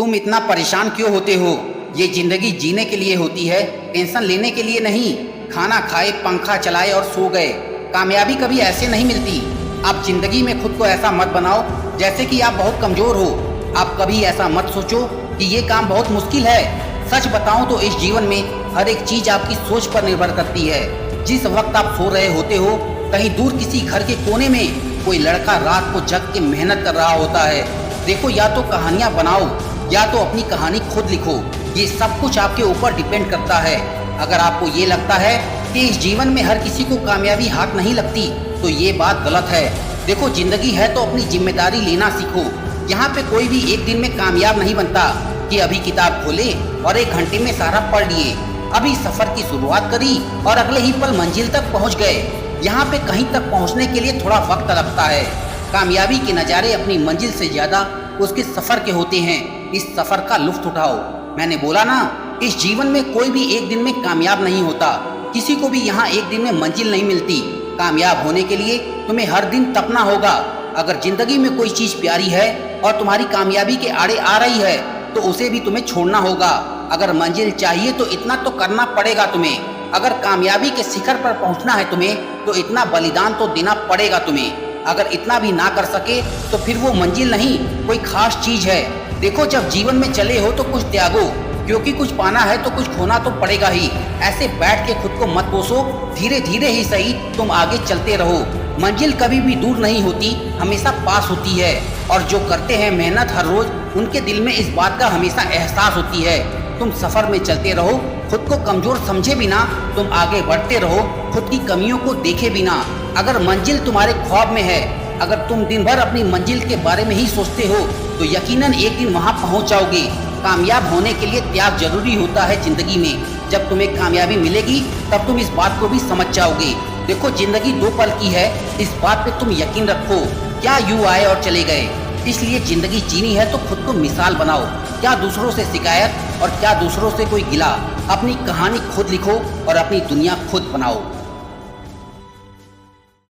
तुम इतना परेशान क्यों होते हो? ये जिंदगी जीने के लिए होती है, टेंशन लेने के लिए नहीं। खाना खाए, पंखा चलाए और सो गए। कामयाबी कभी ऐसे नहीं मिलती। आप जिंदगी में खुद को ऐसा मत बनाओ जैसे कि आप बहुत कमजोर हो। आप कभी ऐसा मत सोचो कि ये काम बहुत मुश्किल है। सच बताऊं तो इस जीवन में हर एक चीज आपकी सोच पर निर्भर करती है। जिस वक्त आप सो रहे होते हो, कहीं दूर किसी घर के कोने में कोई लड़का रात को जग के मेहनत कर रहा होता है। देखो, या तो कहानियां बनाओ या तो अपनी कहानी खुद लिखो। ये सब कुछ आपके ऊपर डिपेंड करता है। अगर आपको ये लगता है कि इस जीवन में हर किसी को कामयाबी हाथ नहीं लगती, तो ये बात गलत है। देखो, जिंदगी है तो अपनी जिम्मेदारी लेना सीखो। यहाँ पे कोई भी एक दिन में कामयाब नहीं बनता कि अभी किताब खोले और 1 घंटे में सारा पढ़ लिए। अभी सफर की शुरुआत करी और अगले ही पल मंजिल तक पहुँच गए। यहाँ पे कहीं तक पहुँचने के लिए थोड़ा वक्त लगता है। कामयाबी के नज़ारे अपनी मंजिल से ज़्यादा उसके सफ़र के होते हैं। इस सफ़र का लुत्फ़ उठाओ। मैंने बोला ना, इस जीवन में कोई भी एक दिन में कामयाब नहीं होता। किसी को भी यहाँ एक दिन में मंजिल नहीं मिलती। कामयाब होने के लिए तुम्हें हर दिन तपना होगा। अगर जिंदगी में कोई चीज़ प्यारी है और तुम्हारी कामयाबी के आड़े आ रही है, तो उसे भी तुम्हें छोड़ना होगा। अगर मंजिल चाहिए तो इतना तो करना पड़ेगा तुम्हें। अगर कामयाबी के शिखर पर पहुँचना है तुम्हें, तो इतना बलिदान तो देना पड़ेगा तुम्हें। अगर इतना भी ना कर सके तो फिर वो मंजिल नहीं, कोई खास चीज़ है। देखो, जब जीवन में चले हो तो कुछ त्यागो, क्योंकि कुछ पाना है तो कुछ खोना तो पड़ेगा ही। ऐसे बैठ के खुद को मत कोसो, धीरे धीरे ही सही तुम आगे चलते रहो। मंजिल कभी भी दूर नहीं होती, हमेशा पास होती है। और जो करते हैं मेहनत हर रोज, उनके दिल में इस बात का हमेशा एहसास होती है। तुम सफर में चलते रहो, खुद को कमजोर समझे बिना तुम आगे बढ़ते रहो, खुद की कमियों को देखे बिना। अगर मंजिल तुम्हारे ख्वाब में है, अगर तुम दिन भर अपनी मंजिल के बारे में ही सोचते हो, तो यकीनन एक दिन वहां पहुंच जाओगे। कामयाब होने के लिए त्याग जरूरी होता है जिंदगी में। जब तुम्हें कामयाबी मिलेगी तब तुम इस बात को भी समझ जाओगे। देखो, जिंदगी 2 पल की है, इस बात पे तुम यकीन रखो। क्या यूं आए और चले गए। इसलिए जिंदगी जीनी है तो खुद को मिसाल बनाओ। क्या दूसरों से शिकायत और क्या दूसरों से कोई गिला। अपनी कहानी खुद लिखो और अपनी दुनिया खुद बनाओ।